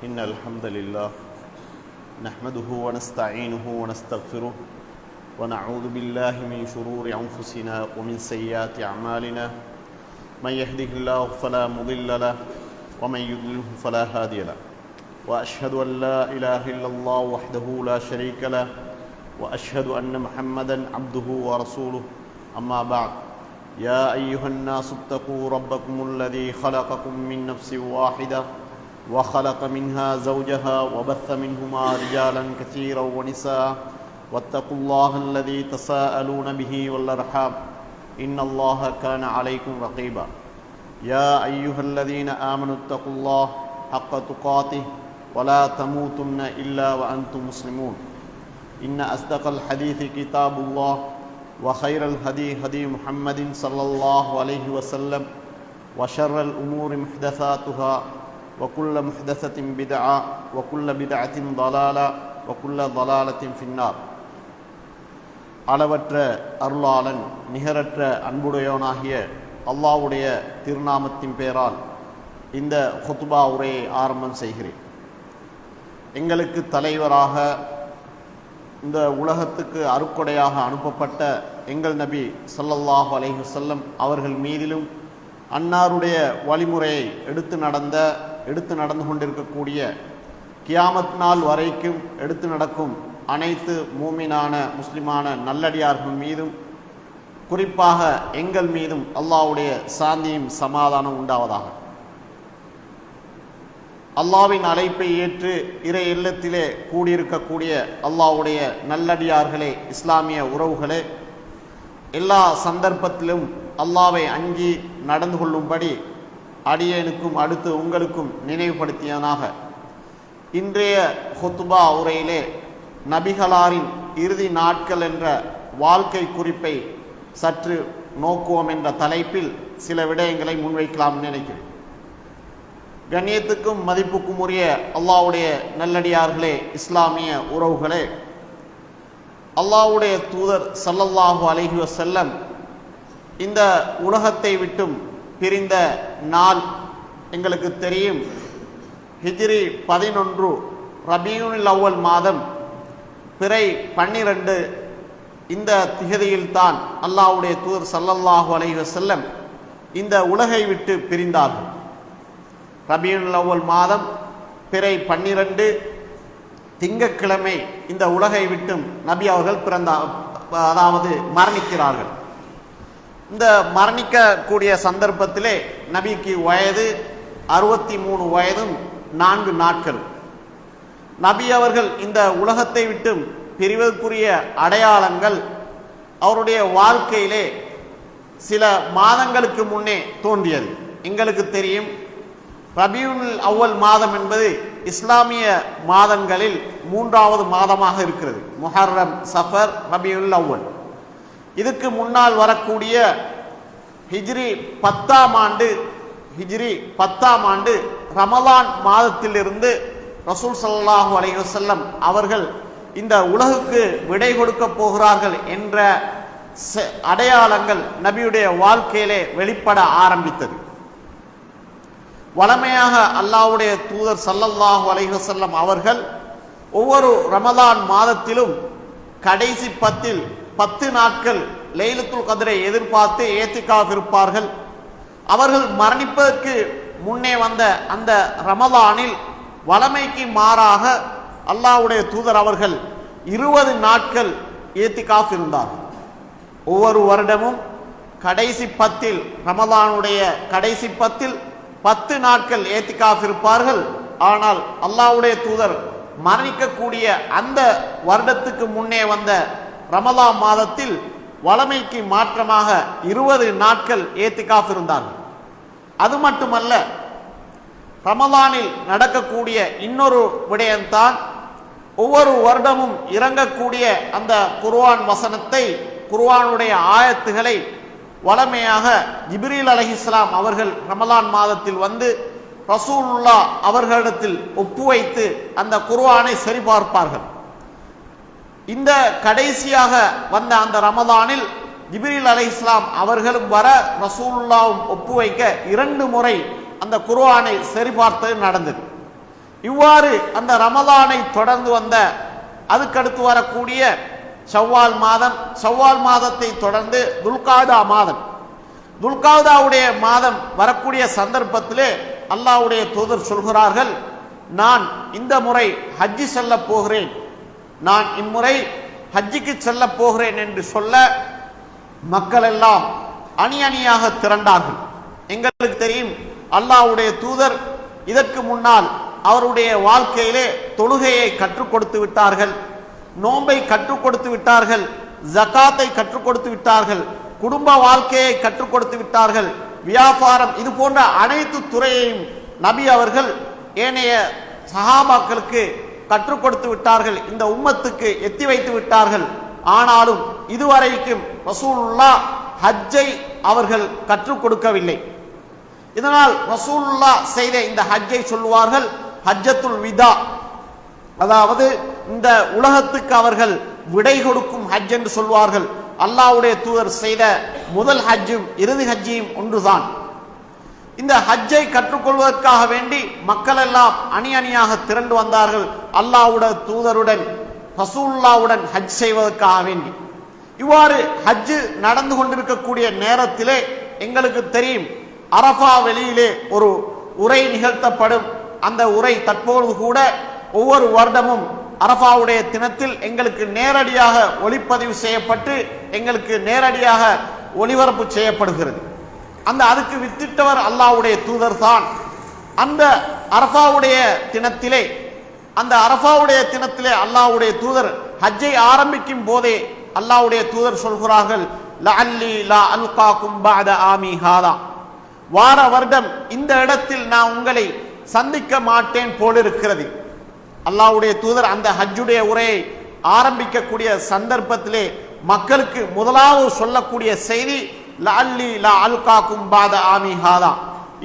إن الحمد لله نحمده ونستعينه ونستغفره ونعوذ بالله من شرور أنفسنا ومن سيئات أعمالنا من يهده الله فلا مضل له ومن يضلله فلا هادي له وأشهد أن لا إله إلا الله وحده لا شريك له وأشهد أن محمدا عبده ورسوله أما بعد يا أيها الناس اتقوا ربكم الذي خلقكم من نفس واحدة وخلق منها زوجها وبث منهما رجالا كثيرا ونساء واتقوا الله الذي تساءلون به والأرحام إن الله كان عليكم رقيبا يا أيها الذين آمنوا اتقوا الله حق تقاته ولا تموتن إلا وأنتم مسلمون إن أصدق الحديث كتاب الله وخير الهدي هدي محمد صلى الله عليه وسلم وشر الأمور محدثاتها وكل محدثة بدعة وكل بدعة ضلالة وكل ضلالة في النار. அளவற்ற அருளாளன் நிகரற்ற அன்புடையவனாகிய அல்லாஹ்வுடைய திருநாமத்தின் பெயரால் இந்த ஹுத்பா உரையை ஆரம்பம் செய்கிறேன். எங்களுக்கு தலைவராக இந்த உலகத்துக்கு அருக்கொடையாக அனுப்பப்பட்ட எங்கள் நபி ஸல்லல்லாஹு அலைஹி வஸல்லம் அவர்கள் மீதிலும் அன்னாருடைய வழிமுறையை எடுத்து நடந்து கொண்டிருக்கக்கூடிய கியாமத் நாள் வரைக்கும் எடுத்து நடக்கும் அனைத்து மூமினான முஸ்லிமான நல்லடியார்கள் மீதும் குறிப்பாக எங்கள் மீதும் அல்லாஹ்வுடைய சாந்தியும் சமாதானம் உண்டாவதாக. அல்லாஹ்வின் அழைப்பை ஏற்று இறை இல்லத்திலே கூடியிருக்கக்கூடிய அல்லாஹ்வுடைய நல்லடியார்களே, இஸ்லாமிய உறவுகளே, எல்லா சந்தர்ப்பத்திலும் அல்லாஹ்வை அஞ்சி நடந்து கொள்ளும்படி அடியேனுக்கும் அடுத்து உங்களுக்கும் நினைவுபடுத்தியனாக இன்றைய ஹுத்பா உரையிலே நபிகளாரின் இறுதி நாட்கள் என்ற வாழ்க்கை குறிப்பை சற்று நோக்குவோம் என்ற தலைப்பில் சில விடயங்களை முன்வைக்கலாம் நினைக்கிறேன். கண்ணியத்துக்கும் மதிப்புக்கும் உரிய அல்லாஹ்வுடைய நல்லடியார்களே, இஸ்லாமிய உறவுகளே, அல்லாஹ்வுடைய தூதர் ஸல்லல்லாஹு அலைஹி வஸல்லம் இந்த உலகத்தை விட்டும் பிரிந்த நாள் எங்களுக்கு தெரியும். ஹிஜ்ரி 11 ரபியுல் அவ்வல் மாதம் பிறை 12 இந்த திகதியில்தான் அல்லாஹ்வுடைய தூதர் ஸல்லல்லாஹு அலைஹி வஸல்லம் இந்த உலகை விட்டு பிரிந்தார்கள். ரபியுல் அவ்வல் மாதம் பிறை 12 திங்கட்கிழமை இந்த உலகை விட்டும் நபி அவர்கள் மரணிக்கிறார்கள். இந்த மரணிக்கக்கூடிய சந்தர்ப்பத்திலே நபிக்கு வயது 63 வயதும் 4 நாட்கள். நபி அவர்கள் இந்த உலகத்தை விட்டும் பிரிவதற்குரிய அடையாளங்கள் அவருடைய வாழ்க்கையிலே சில மாதங்களுக்கு முன்னே தோன்றியது. எங்களுக்கு தெரியும், ரபியுல் அவ்வல் மாதம் என்பது இஸ்லாமிய மாதங்களில் 3வது மாதமாக இருக்கிறது. முஹர்ரம், சஃபர், ரபியுல் அவ்வல். இதுக்கு முன்னால் வரக்கூடிய ஹிஜ்ரி 10ஆம் ஆண்டு ரமலான் மாதத்திலிருந்து ரசூல் ஸல்லல்லாஹு அலைஹி வஸல்லம் அவர்கள் இந்த உலகுக்கு விடை கொடுக்க போகிறார்கள் என்ற அடையாளங்கள் நபியுடைய வாழ்க்கையிலே வெளிப்பட ஆரம்பித்தது. வளமையாக அல்லாஹ்வுடைய தூதர் ஸல்லல்லாஹு அலைஹி வஸல்லம் அவர்கள் ஒவ்வொரு ரமலான் மாதத்திலும் கடைசி 10 நாட்கள் லைலத்துல் கத்ரை எதிர்பார்த்து ஏத்திகாஃப் இருப்பார்கள். அவர்கள் மரணிப்பதற்கு முன்னே வந்த அந்த ரமலானில் வளமைக்கு மாறாக அல்லாஹ்வுடைய தூதர் அவர்கள் 20 நாட்கள் ஏத்திகாஃப் இருந்தார்கள். ஒவ்வொரு வருடமும் கடைசி 10 ரமலானுடைய கடைசி 10 நாட்கள் ஏத்திகாஃப் இருப்பார்கள். ஆனால் அல்லாஹ்வுடைய தூதர் மரணிக்கக்கூடிய அந்த வருடத்துக்கு முன்னே வந்த ரமலான் மாதத்தில் வளமைக்கு மாற்றமாக 20 நாட்கள் ஏத்திகாஃப் இருந்தார்கள். அது மட்டுமல்ல, ரமலானில் நடக்கக்கூடிய இன்னொரு விடயம்தான், ஒவ்வொரு வருடமும் இறங்கக்கூடிய அந்த குர்ஆன் வசனத்தை, குர்ஆனுடைய ஆயத்துகளை வளமையாக ஜிப்ரீல் அலைஹிஸ்ஸலாம் அவர்கள் ரமலான் மாதத்தில் வந்து ரசூலுல்லாஹ் அவர்களிடத்தில் ஒப்புவைத்து அந்த குர்ஆனை சரிபார்ப்பார்கள். இந்த கடைசியாக வந்த அந்த ரமலானில் ஜிப்ரீல் அலைஹிஸ்ஸலாம் அவர்களும் வர ரசூலுல்லாஹ்வும் ஒப்புவைக்க 2 முறை அந்த குர்ஆனை சரிபார்த்தது நடந்தது. இவ்வாறு அந்த ரமலானை தொடர்ந்து வந்த அதுக்கடுத்து வரக்கூடிய ஷவ்வால் மாதம், ஷவ்வால் மாதத்தை தொடர்ந்து துல்காதா மாதம், துல்காதாவுடைய மாதம் வரக்கூடிய சந்தர்ப்பத்திலே அல்லாஹ்வுடைய தூதர் சொல்கிறார்கள், நான் இந்த முறை ஹஜ்ஜி செல்ல போகிறேன், நான் இம்முறை ஹஜ்ஜிக்கு செல்ல போகிறேன் என்று சொல்ல மக்கள் எல்லாம் அணி அணியாக திரண்டார்கள். எங்களுக்கு தெரியும் அல்லாஹ்வுடைய தூதர் இதற்கு முன்னால் அவருடைய வாழ்க்கையிலே தொழுகையை கற்றுக் கொடுத்து விட்டார்கள், நோன்பை கற்றுக் கொடுத்து விட்டார்கள், ஜகாத்தை கற்றுக் கொடுத்து விட்டார்கள், குடும்ப வாழ்க்கையை கற்றுக் கொடுத்து விட்டார்கள், வியாபாரம், இது போன்ற அனைத்து துறையையும் நபி அவர்கள் ஏனைய சஹாபாக்களுக்கு கற்றுக் கொடுத்து விட்டார்கள், இந்த உம்மத்துக்கு எத்தி வைத்து விட்டார்கள். ஆனாலும் இதுவரைக்கும் ரசூலுல்லாஹ் ஹஜ்ஜை அவர்கள் கற்றுக் கொடுக்கவில்லை. இதனால் ரசூலுல்லாஹ் செய்த இந்த ஹஜ்ஜை சொல்வார்கள் ஹஜ்ஜத்துல் விதா, அதாவது இந்த உலகத்துக்கு அவர்கள் விடை கொடுக்கும் ஹஜ் என்று சொல்வார்கள். அல்லாஹ்வுடைய தூதர் செய்த முதல் ஹஜ்ஜும் இறுதி ஹஜ்ஜியும் ஒன்றுதான். இந்த ஹஜ்ஜை கற்றுக்கொள்வதற்காக வேண்டி மக்கள் எல்லாம் அணி அணியாக திரண்டு வந்தார்கள் அல்லாஹ்வுடைய தூதருடன் ரசூலுல்லாஹ்வுடன் ஹஜ் செய்வதற்காக வேண்டி. இவ்வாறு ஹஜ் நடந்து கொண்டிருக்கக்கூடிய நேரத்திலே எங்களுக்கு தெரியும் அரஃபா வெளியிலே ஒரு உரை நிகழ்த்தப்படும். அந்த உரை தற்போது கூட ஒவ்வொரு வருடமும் அரஃபாவுடைய தினத்தில் எங்களுக்கு நேரடியாக ஒளிப்பதிவு செய்யப்பட்டு எங்களுக்கு நேரடியாக ஒளிபரப்பு செய்யப்படுகிறது. அதுக்கு வித்திட்டவர் அல்லாஹ்வுடைய தூதர் தான். அந்த அரஃபாவுடைய தினத்திலே அல்லாஹ்வுடைய தூதர் ஹஜ்ஜை ஆரம்பிக்கும் போதே அல்லாஹ்வுடைய தூதர் சொல்கிறார்கள், லஅல்லி லா அல்காக்கும் பஅத ஆமி ஹாதா, வார வருடம் இந்த இடத்தில் நான் உங்களை சந்திக்க மாட்டேன் போலிருக்கிறது. அல்லாஹ்வுடைய தூதர் அந்த ஹஜ்ஜுடைய உரையை ஆரம்பிக்கக்கூடிய சந்தர்ப்பத்திலே மக்களுக்கு முதலாவது சொல்லக்கூடிய செய்தி லஅல்லி லா அல்காக்கும் பஅத ஆமி ஹாதா,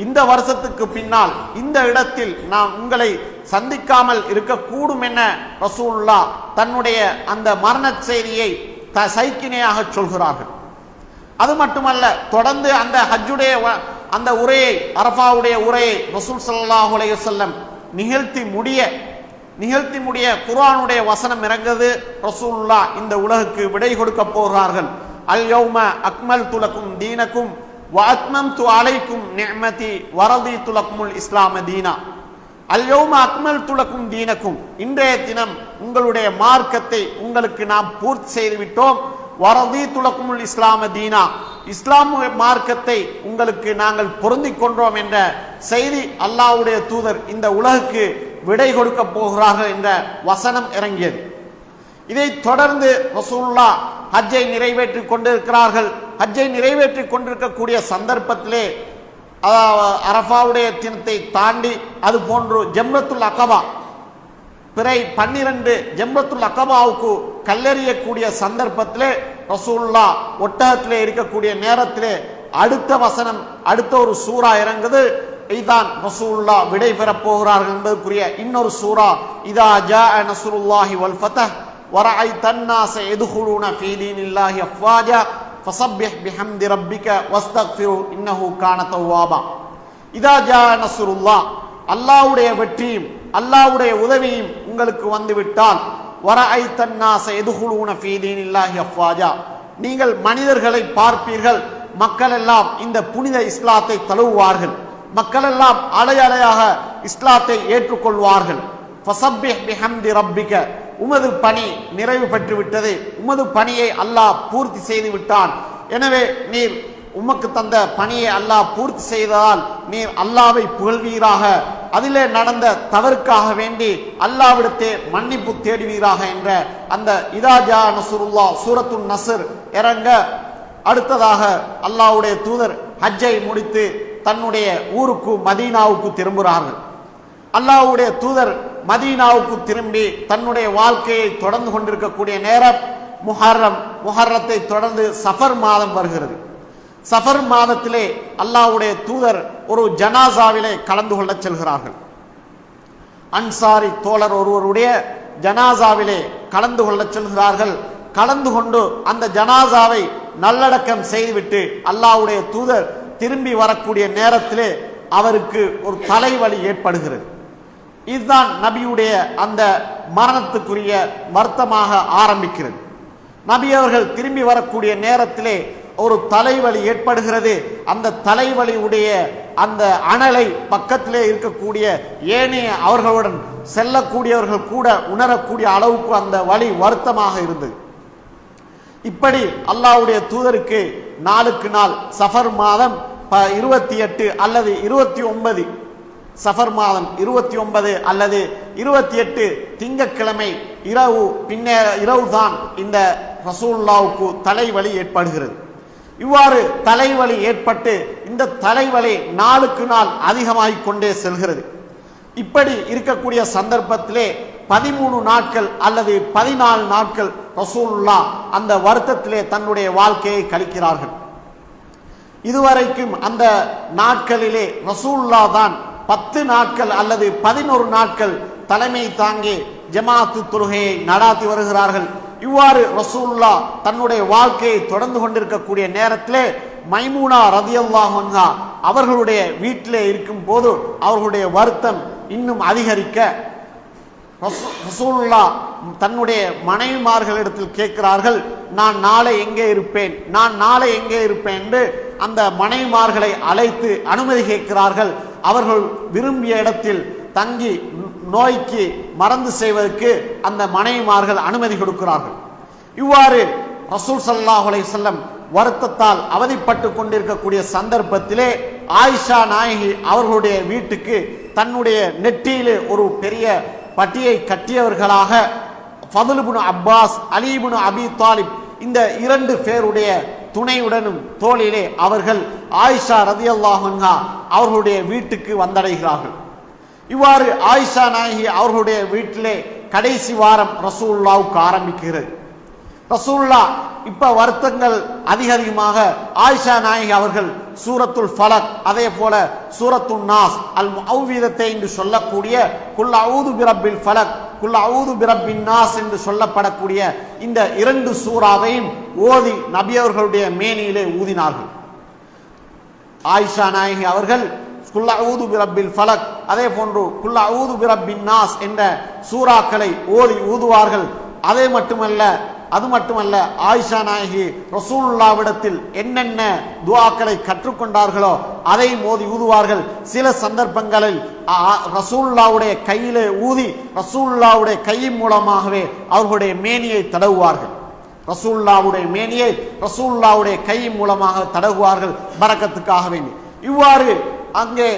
இந்த வருஷத்துக்கு பின்னால் இந்த இடத்தில் நான் உங்களை சந்திக்காமல் இருக்கக்கூடும் என ரசூலுல்லாஹ் தன்னுடைய அந்த மரண செய்தியை சைக்கினையாக சொல்கிறார்கள். அது மட்டுமல்ல, தொடர்ந்து அந்த ஹஜ்ஜுடைய அந்த உரையை, அரஃபாவுடைய உரையை ரசூல் ஸல்லல்லாஹு அலைஹி வஸல்லம் நிகழ்த்தி முடிய குர்ஆனுடைய வசனம் இறங்குது. ரசூலுல்லாஹ் இந்த உலகுக்கு விடை கொடுக்க போகிறார்கள். அல் யௌம அக்மல்து லக்கும் தீனக்கும் வ அத்மம்து அலைக்கும் நிஅமதி வ ரதீது லக்குமுல் இஸ்லாம தீனா. அல் யௌம அக்மல்து லக்கும் தீனக்கும், இன்றைய தினம் உங்களுடைய மார்க்கத்தை உங்களுக்கு நாம் பூர்த்தி செய்து விட்டோம். வ ரதீது லக்குமுல் இஸ்லாம தீனா, இஸ்லாம் மார்க்கத்தை உங்களுக்கு நாங்கள் பொருந்திக் கொண்டோம் என்ற செய்தி அல்லாஹ்வுடைய தூதர் இந்த உலகுக்கு விடை கொடுக்க போகிறார்கள் என்ற வசனம் இறங்கியது. இதை தொடர்ந்து ரசூலுல்லாஹ் ஹஜ்ஜை நிறைவேற்றிக் கொண்டிருக்கிறார்கள். ஹஜ்ஜை நிறைவேற்றிக் கொண்டிருக்கக்கூடிய சந்தர்ப்பத்திலே அரஃபாவுடைய தினத்தை தாண்டி அது போன்று ஜம்ரத்துல் அகபா, பிறை 12 ஜம்ரத்துல் அகபாவுக்கு கல்லெறியக்கூடிய சந்தர்ப்பத்திலே ரசூலுல்லாஹ் ஒட்டகத்திலே இருக்கக்கூடிய நேரத்திலே அடுத்த வசனம், அடுத்த ஒரு சூரா இறங்குது. இதுதான் ரசூலுல்லாஹ் விடை பெறப் போகிறார்கள் என்பதற்குரிய இன்னொரு சூரா. இதா ஜாஅ நஸ்ருல்லாஹி வல் ஃபத்ஹ் வரஅய்தன் நாஸ யதுகுலூன ஃபீ தீனில்லாஹி அஃவாஜா ஃபஸப்பிஹ் பிஹம்தி ரப்பிக வஸ்தக்ஃபிரு இன்னஹு கான தவ்வாபா. இதா ஜாஅ நஸ்ருல்லாஹ், அல்லாஹ்வுடைய வெற்றியும் அல்லாஹ்வுடைய உதவியும் உங்களுக்கு வந்துவிட்டால், வரஅய்தன் நாஸ யதுகுலூன ஃபீ தீனில்லாஹி அஃவாஜா, நீங்கள் மனிதர்களை பார்ப்பீர்கள், மக்கள் எல்லாம் இந்த புனித இஸ்லாத்தை தழுவுவார்கள், மக்கள் எல்லாம் அலையலையாக இஸ்லாத்தை ஏற்றுக்கொள்வார்கள். ஃபஸப்பிஹ் பிஹம்தி ரப்பிக, உமது பணி நிறைவு பெற்று விட்டது, உமது பணியை அல்லாஹ் பூர்த்தி செய்து விட்டான். எனவே நீர் உமக்கு தந்த பணியை அல்லாஹ் பூர்த்தி செய்ததால் நீர் அல்லாஹ்வை புகழ்வீராக, அதிலே நடந்த தவறுக்காக வேண்டி அல்லாஹ்விடத்தே மன்னிப்பு தேடுவீராக என்ற அந்த இதா ஜா நஸ்ருல்லாஹ் சூரத்துன் நஸ்ர் இறங்க அடுத்ததாக அல்லாஹ்வுடைய தூதர் ஹஜ்ஜை முடித்து தன்னுடைய ஊருக்கு மதீனாவுக்கு திரும்புகிறார்கள். அல்லாஹ்வுடைய தூதர் மதீனாவுக்கு திரும்பி தன்னுடைய வாழ்க்கையை தொடர்ந்து கொண்டிருக்கக்கூடிய நேரம் முஹர்ரத்தை தொடர்ந்து சஃபர் மாதம் வருகிறது. சஃபர் மாதத்திலே அல்லாஹ்வுடைய தூதர் ஒரு ஜனாசாவிலே கலந்து கொள்ள செல்கிறார்கள். அன்சாரி தோழர் ஒருவருடைய ஜனாசாவிலே கலந்து கொள்ள செல்கிறார்கள். கலந்து கொண்டு அந்த ஜனாசாவை நல்லடக்கம் செய்துவிட்டு அல்லாஹ்வுடைய தூதர் திரும்பி வரக்கூடிய நேரத்திலே அவருக்கு ஒரு தலைவலி ஏற்படுகிறது. இதுதான் நபியுடைய அந்த மரணத்துக்குரிய வருத்தமாக ஆரம்பிக்கிறது. நபி அவர்கள் திரும்பி வரக்கூடிய நேரத்திலே ஒரு தலைவலி ஏற்படுகிறது. அந்த தலைவலியுடைய அந்த அனலை பக்கத்திலே இருக்கக்கூடிய ஏனைய அவர்களுடன் செல்லக்கூடியவர்கள் கூட உணரக்கூடிய அளவுக்கு அந்த வலி வருத்தமாக இருந்தது. இப்படி அல்லாஹ்வுடைய தூதருக்கு நாளுக்கு நாள் சஃபர் மாதம் 28 அல்லது 29 சஃபர் மாதம் 29 அல்லது 28 திங்கட்கிழமை இரவு தான் இந்த ரசூலுல்லாஹ்வுக்கு தலைவலி ஏற்படுகிறது. இவ்வாறு தலைவலி ஏற்பட்டு இந்த தலைவலி நாளுக்கு நாள் அதிகமாகிக் கொண்டே செல்கிறது. இப்படி இருக்கக்கூடிய சந்தர்ப்பத்திலே 13 நாட்கள் அல்லது 14 நாட்கள் ரசூலுல்லாஹ் அந்த வருத்தத்திலே தன்னுடைய வாழ்க்கையை கழிக்கிறார்கள். இதுவரைக்கும் அந்த நாட்களிலே ரசூலுல்லாஹ் தான் 10 நாட்கள் அல்லது 11 நாட்கள் தலைமை தாங்கி ஜமாஅத்து தொழுகையை நடாத்தி வருகிறார்கள். இவ்வாறு ரசூலுல்லாஹ் தன்னுடைய வாழ்க்கையை தொடர்ந்து கொண்டிருக்கக்கூடிய நேரத்திலே மைமூனா ரலியல்லாஹு அன்ஹா அவர்களுடைய வீட்டிலே இருக்கும் போது அவர்களுடைய வருத்தம் இன்னும் அதிகரிக்க ரசூலுல்லாஹ் தன்னுடைய மனைவிமார்களிடத்தில் கேட்கிறார்கள், நான் நாளை எங்கே இருப்பேன், நான் நாளை எங்கே இருப்பேன் என்று அந்த மனைவிமார்களை அழைத்து அனுமதி கேட்கிறார்கள். அவர்கள் விரும்பிய இடத்தில் தங்கி நோய்க்கு மருந்து செய்வதற்கு அந்த மனைவிமார்கள் அனுமதி கொடுக்கிறார்கள். இவ்வாறு ரசூல் ஸல்லல்லாஹு அலைஹி வஸல்லம் வருத்தத்தால் அவதிப்பட்டு கொண்டிருக்கக்கூடிய சந்தர்ப்பத்திலே ஆயிஷா நாயகி அவர்களுடைய வீட்டுக்கு தன்னுடைய நெற்றியிலே ஒரு பெரிய பட்டியை கட்டியவர்களாக ஃபதுல் இப்னு அப்பாஸ், அலி இப்னு அபி தாலிப் இந்த 2 பேருடைய துணையுடனும் தோளிலே அவர்கள் ஆயிஷா ரலியல்லாஹு அன்ஹா அவர்களுடைய வீட்டுக்கு வந்தடைகிறார்கள். இவ்வாறு ஆயிஷா நாயகி அவர்களுடைய வீட்டிலே கடைசி வாரம் ரசூலுல்லாஹ்வுக்கு ஆரம்பிக்கிறது. ரசூலுல்லாஹ் இப்ப வருத்தங்கள் அதிகமாக ஆயிஷா நாயகி அவர்கள் சூரத்துல் ஃபலக் அதே போல சூரத்துன் நாஸ் அல் முஅவ்விதத்தை என்று சொல்லக்கூடிய குல் அஊது பிரப்பில் ஃபலக் குல் அஊது பிரப்பின் நாஸ் என்று சொல்லப்படக்கூடிய இந்த 2 சூறாவையும் ஓதி நபி அவர்களுடைய மேனியிலே ஊதினார்கள். ஆயிஷா நாயகி அவர்கள் குல் அஊது பிரப்பில் ஃபலக் அதே போன்று குல் அஊது பிரப்பின் நாஸ் என்ற சூறாக்களை ஓதி ஊதுவார்கள். அது மட்டுமல்ல ஆயிஷா நாயகி ரசூலுல்லாஹ்விடத்தில் என்னென்ன துஆக்களை கற்றுக்கொண்டார்களோ அதை மோதி ஊதுவார்கள். சில சந்தர்ப்பங்களில் ரசூலுல்லாஹ்வுடைய கையிலே ஊதி ரசூலுல்லாஹ்வுடைய கையின் மூலமாகவே அவர்களுடைய மேனியை தடவுவார்கள். ரசூலுல்லாஹ்வுடைய மேனியை ரசூலுல்லாஹ்வுடைய கையின் மூலமாக தடவுவார்கள் பரக்கத்துக்காக வேண்டி. இவ்வாறு அங்கே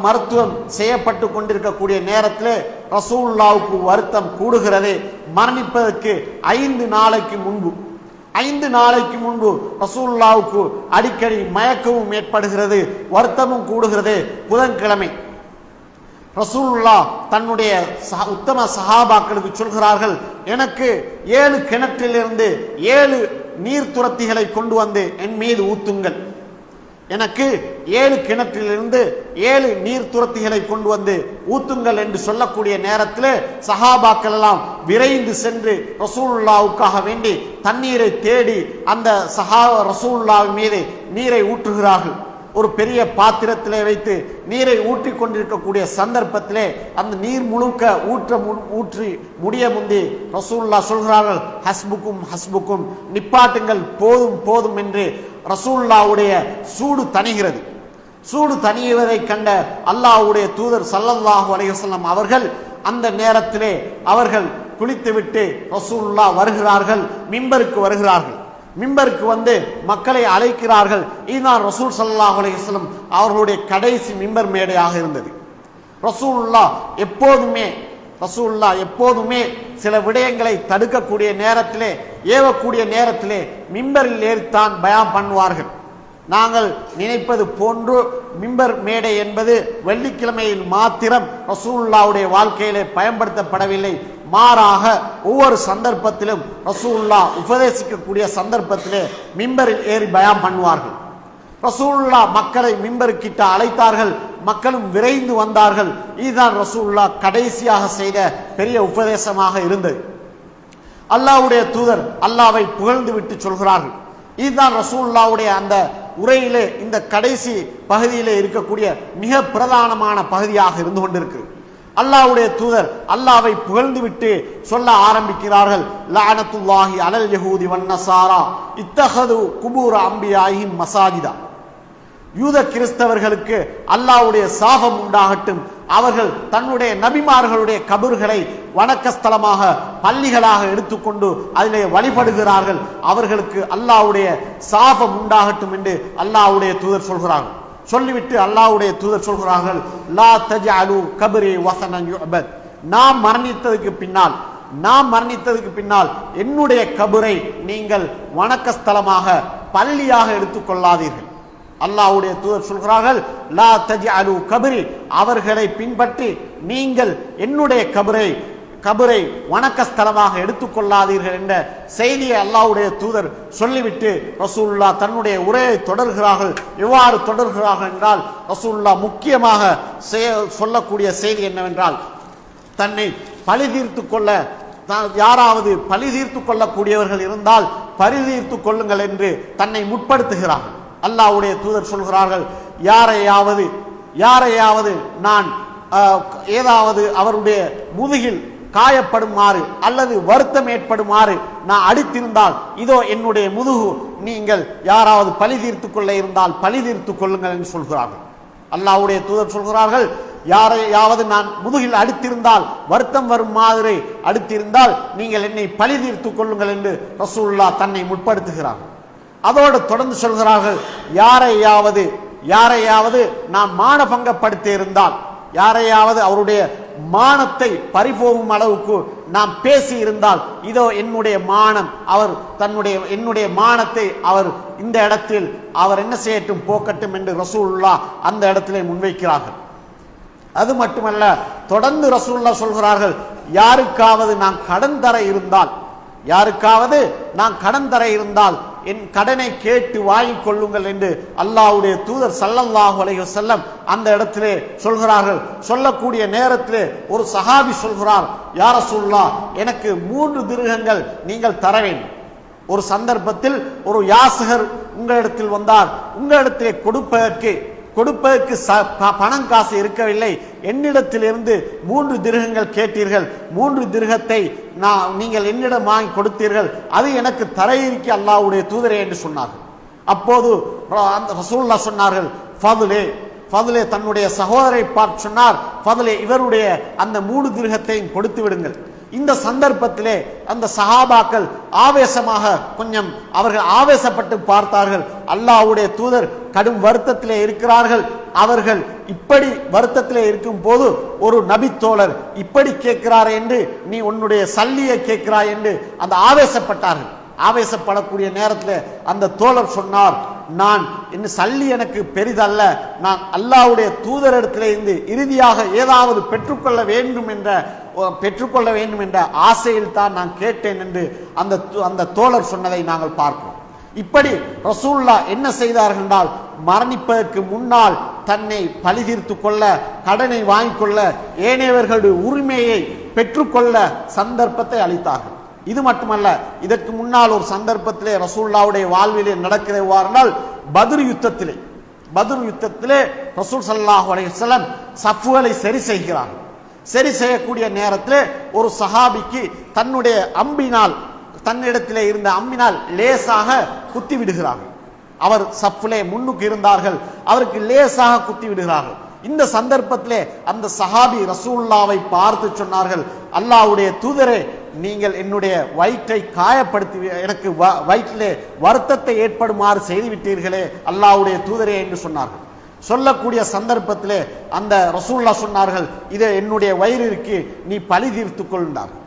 மருத்துவம் செய்யப்பட்டு கொண்டிருக்கக்கூடிய நேரத்தில் ரசூலுல்லாஹ்வுக்கு வருத்தம் கூடுகிறது. மரணிப்பதற்கு 5 நாளைக்கு முன்பு ரசூலுல்லாஹ்வுக்கு அடிக்கடி மயக்கமும் ஏற்படுகிறது, வருத்தமும் கூடுகிறது. புதன்கிழமை ரசூலுல்லாஹ் தன்னுடைய உத்தம சஹாபாக்களுக்கு சொல்கிறார்கள், எனக்கு 7 கிணற்றிலிருந்து 7 நீர் துரத்திகளை கொண்டு வந்து என் மீது ஊத்துங்கள். எனக்கு 7 கிணற்றிலிருந்து 7 நீர் துரத்திகளை கொண்டு வந்து ஊத்துங்கள் என்று சொல்லக்கூடிய நேரத்தில் சஹாபாக்கள் எல்லாம் விரைந்து சென்று ரசூலுல்லாஹ்வுக்காக வேண்டி தண்ணீரை தேடி அந்த ரசூலுல்லாஹ் மீது நீரை ஊற்றுகிறார்கள். ஒரு பெரிய பாத்திரத்திலே வைத்து நீரை ஊற்றி கொண்டிருக்கக்கூடிய சந்தர்ப்பத்திலே அந்த நீர் முழுக்க ஊற்றி முடிய முந்தி ரசூலுல்லாஹ் சொல்கிறார்கள், ஹஸ்புக்கும் நிப்பாட்டுங்கள், போதும் என்று ரசூலுல்லாஹ்வுடைய சூடு தணிகிறது. சூடு தணிவதை கண்ட அல்லாஹ்வுடைய தூதர் ஸல்லல்லாஹு அலைஹி வஸல்லம் அவர்கள் அந்த நேரத்திலே அவர்கள் குளித்துவிட்டு ரசூலுல்லாஹ் வருகிறார்கள், மிம்பருக்கு வந்து மக்களை அழைக்கிறார்கள். இதுதான் ரசூல் ஸல்லல்லாஹு அலைஹி வஸல்லம் அவர்களுடைய கடைசி மிம்பர் மேடையாக இருந்தது. ரசூலுல்லாஹ் எப்போதுமே சில விடயங்களை தடுக்கக்கூடிய நேரத்திலே ஏவக்கூடிய நேரத்திலே மிம்பரில் ஏறித்தான் பயான் பண்ணுவார்கள். நாங்கள் நினைப்பது போன்று மிம்பர் மேடை என்பது வெள்ளிக்கிழமையில் மாத்திரம் ரசூலுல்லாஹ்வுடைய வாழ்க்கையிலே பயன்படுத்தப்படவில்லை. மாறாக ஒவ்வொரு சந்தர்ப்பத்திலும் ரசூலுல்லாஹ் உபதேசிக்கக்கூடிய சந்தர்ப்பத்திலே மிம்பரில் ஏறி பயான் பண்ணுவார்கள். ரசூலுல்லாஹ் மக்களை மிம்பருக்கிட்ட அழைத்தார்கள், மக்களும் விரைந்து வந்தார்கள். இதுதான் ரசூலுல்லாஹ் கடைசியாக செய்த பெரிய உபதேசமாக இருந்தது. அல்லாஹ்வுடைய தூதர் அல்லாஹ்வை புகழ்ந்து விட்டு சொல்கிறார்கள். இதுதான் ரசூலுல்லாஹ்வுடைய அந்த உரையிலே இந்த கடைசி பகுதியிலே இருக்கக்கூடிய மிக பிரதானமான பகுதியாக இருந்து கொண்டிருக்கு. அல்லாஹ்வுடைய தூதர் அல்லாஹ்வை புகழ்ந்துவிட்டு சொல்ல ஆரம்பிக்கிறார்கள், லஅனத்துல்லாஹி அலல் யஹூதி வன் நஸாரா இத்தஹது குபூர அம்பியாஹிம் மசாஜிதா. யூத கிறிஸ்தவர்களுக்கு அல்லாஹ்வுடைய சாபம் உண்டாகட்டும், அவர்கள் தன்னுடைய நபிமார்களுடைய கபர்களை வணக்கஸ்தலமாக பள்ளிகளாக எடுத்துக்கொண்டு அதிலே வழிபடுகிறார்கள், அவர்களுக்கு அல்லாஹ்வுடைய சாபம் உண்டாகட்டும் என்று அல்லாஹ்வுடைய தூதர் சொல்கிறார்கள். சொல்லிவிட்டு அல்லாஹ்வுடைய தூதர் சொல்கிறார்கள், லா தஜஅலு கப்ரி வஸனன் யுஅபத். நாம் மரணித்ததுக்கு பின்னால் என்னுடைய கபரை நீங்கள் வணக்கஸ்தலமாக பள்ளியாக எடுத்துக்கொள்ளாதீர்கள். அல்லாஹ்வுடைய தூதர் சொல்கிறார்கள், லா தஜஅலு கப்ரி, அவர்களை பின்பற்றி நீங்கள் என்னுடைய கபரை வணக்கஸ்தலமாக எடுத்துக்கொள்ளாதீர்கள் என்ற செய்தியை அல்லாஹ்வுடைய தூதர் சொல்லிவிட்டு ரசூலுல்லாஹ் தன்னுடைய உரையை தொடர்கிறார்கள். எவ்வாறு தொடர்கிறார்கள் என்றால், ரசூலுல்லாஹ் முக்கியமாக சொல்லக்கூடிய செய்தி என்னவென்றால், தன்னை பழி தீர்த்து கொள்ள யாராவது பழி தீர்த்து கொள்ளக்கூடியவர்கள் இருந்தால் பழி தீர்த்து கொள்ளுங்கள் என்று தன்னை முற்படுத்துகிறார்கள். அல்லாஹ்வுடைய தூதர் சொல்கிறார்கள், யாரையாவது நான் ஏதாவது அவருடைய முதுகில் காயப்படுமாறு அல்லது வருத்தம் ஏற்படுமாறு நான் அடித்திருந்தால் இதோ என்னுடைய முதுகு, நீங்கள் யாராவது பழி தீர்த்து கொள்ள இருந்தால் பழி தீர்த்து கொள்ளுங்கள் என்று சொல்கிறார்கள். அல்லாஹ்வுடைய தூதர் சொல்கிறார்கள், யாரையாவது நான் முதுகில் அடித்திருந்தால் வருத்தம் வரும் மாதிரி அடித்திருந்தால் நீங்கள் என்னை பழி தீர்த்து கொள்ளுங்கள் என்று ரசூலுல்லாஹ் தன்னை முற்படுத்துகிறார்கள். அதோடு தொடர்ந்து சொல்கிறார்கள், யாரையாவது நான் மானபங்கப்படுத்தி இருந்தால், யாரையாவது அவருடைய மானத்தை பறிபோகும் அளவுக்கு நாம் பேசி இருந்தால் இதோ என்னுடைய மானம், என்னுடைய மானத்தை அவர் இந்த இடத்தில் அவர் என்ன செய்யட்டும், போக்கட்டும் என்று ரசூலுல்லாஹ் அந்த இடத்திலே முன்வைக்கிறார்கள். அது மட்டுமல்ல, தொடர்ந்து ரசூலுல்லாஹ் சொல்கிறார்கள், யாருக்காவது நான் கடன் தர இருந்தால் என் கடனை கேட்டு வாங்கிக் கொள்ளுங்கள் என்று அல்லாஹ்வுடைய தூதர் ஸல்லல்லாஹு அலைஹி வஸல்லம் அந்த இடத்திலே சொல்கிறார்கள். சொல்லக்கூடிய நேரத்திலே ஒரு சஹாபி சொல்கிறார், யா ரசூலுல்லாஹ், எனக்கு 3 திர்ஹங்கள் நீங்கள் தர வேண்டும். ஒரு சந்தர்ப்பத்தில் ஒரு யாசகர் உங்களிடத்தில் வந்தார், உங்களிடத்திலே கொடுப்பதற்கு பணம் காசு இருக்கவில்லை, என்னிடத்திலிருந்து 3 திர்ஹங்கள் கேட்டீர்கள், 3 திர்ஹத்தை நீங்கள் என்னிடம் வாங்கி கொடுத்தீர்கள், அது எனக்கு தர இருக்க அல்லாஹ்வுடைய தூதரே என்று சொன்னார்கள். அப்போது அந்த ரசூலுல்லாஹ் சொன்னார்கள், ஃபதுலே தன்னுடைய சகோதரை பார்த்து சொன்னார், ஃபதுலே இவருடைய அந்த 3 திர்ஹத்தையும் கொடுத்து விடுங்கள். இந்த சந்தர்ப்பத்திலே அந்த சஹாபாக்கள் ஆவேசமாக அவர்கள் ஆவேசப்பட்டு பார்த்தார்கள். அல்லாஹ்வுடைய தூதர் கடும் வருத்தத்திலே இருக்கிறார்கள். அவர்கள் இப்படி வருத்தத்திலே இருக்கும் போது ஒரு நபித்தோழர் இப்படி கேட்கிறார் என்று நீ உன்னுடைய சல்லியை கேட்கிறாய் என்று அந்த ஆவேசப்பட்டார்கள். ஆவேசப்படக்கூடிய நேரத்தில் அந்த தோழர் சொன்னார், நான் இன்னும் சல்லி எனக்கு பெரிதல்ல, நான் அல்லாஹ்வுடைய தூதரிடத்திலே இருந்து இறுதியாக ஏதாவது பெற்றுக்கொள்ள வேண்டும் என்ற ஆசையில் தான் நான் கேட்டேன் என்று அந்த தோழர் சொன்னதை நாங்கள் பார்க்கிறோம். இப்படி ரசூலுல்லாஹ் என்ன செய்தார்கள் என்றால், மரணிப்பதற்கு முன்னால் தன்னை பழி தீர்த்து கொள்ள, கடனை வாங்கிக் கொள்ள, ஏனையவர்களுடைய உரிமையை பெற்றுக்கொள்ள சந்தர்ப்பத்தை அளித்தார்கள். இது மட்டுமல்ல, இதற்கு முன்னால் ஒரு சந்தர்ப்பத்திலே ரசூலுல்லாஹ்வுடைய வாழ்விலே நடக்கிறவாறுனால் பத்ர் யுத்தத்திலே ரசூல் ஸல்லல்லாஹு அலைஹி வஸல்லம் சஃப்களை சரி செய்கிறார்கள். சரி செய்யக்கூடிய நேரத்தில் ஒரு சஹாபிக்கு தன்னிடத்திலே இருந்த அம்பினால் லேசாக குத்தி விடுகிறார்கள். அவர் சஃப்லே முன்னுக்கு இருந்தார்கள், அவருக்கு லேசாக குத்தி விடுகிறார்கள். இந்த சந்தர்ப்பத்திலே அந்த சஹாபி ரசூலுல்லாவை பார்த்து சொன்னார்கள், அல்லாஹ்வுடைய தூதரே, நீங்கள் என்னுடைய வயிற்றை காயப்படுத்தி எனக்கு வயிற்றிலே வருத்தத்தை ஏற்படுமாறு செய்துவிட்டீர்களே அல்லாஹ்வுடைய தூதரே என்று சொன்னார்கள். சொல்லக்கூடிய சந்தர்ப்பத்திலே அந்த ரசூலுல்லாஹ் சொன்னார்கள், இது என்னுடைய வயிறிற்கு நீ பழி தீர்த்து கொள்ளார்கள்.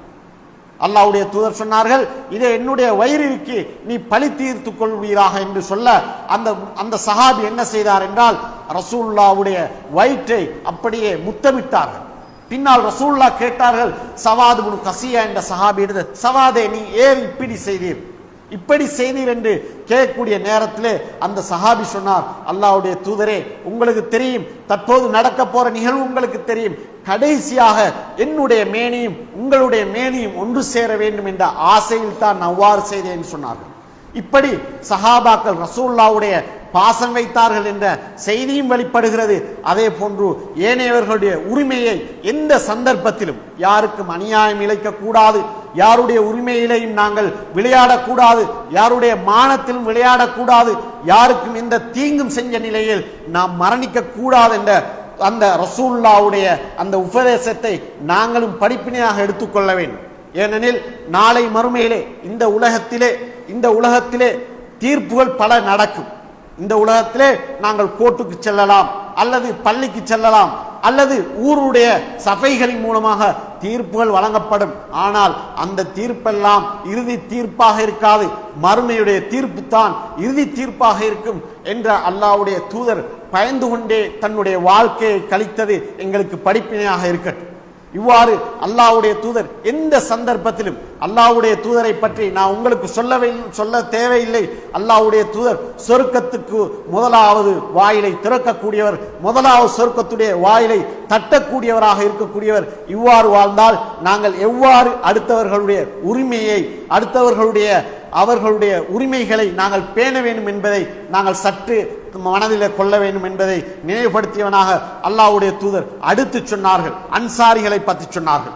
அல்லாஹ்வுடைய தூதர் சொன்னார்கள், இதை என்னுடைய வயிறிற்கு நீ பழி தீர்த்து கொள்வீராக என்று சொல்ல அந்த சஹாபி என்ன செய்தார் என்றால், ரசூலுல்லாஹ்வுடைய வயிற்றை அப்படியே முத்தமிட்டார்கள். பின்னால் ரசூலுல்லாஹ் கேட்டார்கள், சவாத் இப்னு கஸியா என்ற சஹாபியிடம், சவாதே நீ ஏன் இப்படி செய்தீர் என்று கேட்கக்கூடிய நேரத்திலே அந்த சஹாபி சொன்னார், அல்லாஹ்வுடைய தூதரே, உங்களுக்கு தெரியும், தற்போது நடக்க போற நிகழ்வு உங்களுக்கு தெரியும், கடைசியாக என்னுடைய மேனியும் உங்களுடைய மேனியும் ஒன்று சேர வேண்டும் என்ற ஆசையில் தான் நான் அவ்வாறு செய்தேன் சொன்னார்கள். இப்படி சஹாபாக்கள் ரசூலுல்லாஹ்வுடைய பாசம் வைத்தார்கள் என்ற செய்தியும் வெளிப்படுகிறது. அதே போன்று ஏனையவர்களுடைய உரிமையை எந்த சந்தர்ப்பத்திலும் யாருக்கும் அநியாயம் இழைக்க கூடாது, யாருடைய உரிமையிலையும் நாங்கள் விளையாடக்கூடாது, யாருடைய மானத்திலும் விளையாடக்கூடாது, யாருக்கும் எந்த தீங்கும் செஞ்ச நிலையில் நாம் மரணிக்க கூடாது என்ற அந்த ரசூலுல்லாஹ்வுடைய அந்த உபதேசத்தை நாங்களும் படிப்பினையாக எடுத்துக்கொள்ள வேண்டும். ஏனெனில் நாளை மறுமையிலே இந்த உலகத்திலே தீர்ப்புகள் பல நடக்கும். இந்த உலகத்திலே நாங்கள் கோர்ட்டுக்கு செல்லலாம், அல்லது பள்ளிக்கு செல்லலாம், அல்லது ஊருடைய சபைகளின் மூலமாக தீர்ப்புகள் வழங்கப்படும். ஆனால் அந்த தீர்ப்பெல்லாம் இறுதி தீர்ப்பாக இருக்காது, மறுமையுடைய தீர்ப்பு தான் இறுதி தீர்ப்பாக இருக்கும் என்ற அல்லாஹ்வுடைய தூதர் பயந்து கொண்டே தன்னுடைய வாழ்க்கையை கழித்தது எங்களுக்கு படிப்பினையாக இருக்கட்டும். இவ்வாறு அல்லாஹ்வுடைய தூதர் எந்த சந்தர்ப்பத்திலும், அல்லாஹ்வுடைய தூதரை பற்றி நான் உங்களுக்கு சொல்ல தேவையில்லை, அல்லாஹ்வுடைய தூதர் சொர்க்கத்துக்கு முதலாவது வாயிலை திறக்கக்கூடியவர், முதலாவது சொர்க்கத்துடைய வாயிலை தட்டக்கூடியவராக இருக்கக்கூடியவர். இவ்வாறு வாழ்ந்தால் நாங்கள் எவ்வாறு அடுத்தவர்களுடைய உரிமையை, அவர்களுடைய உரிமைகளை நாங்கள் பேண வேண்டும் என்பதை நாங்கள் சற்று மனதில் கொள்ள வேண்டும் என்பதை நினைவுபடுத்தியவனாக அல்லாஹ்வுடைய தூதர் அடுத்து சொன்னார்கள். அன்சாரிகளை பற்றி சொன்னார்கள்.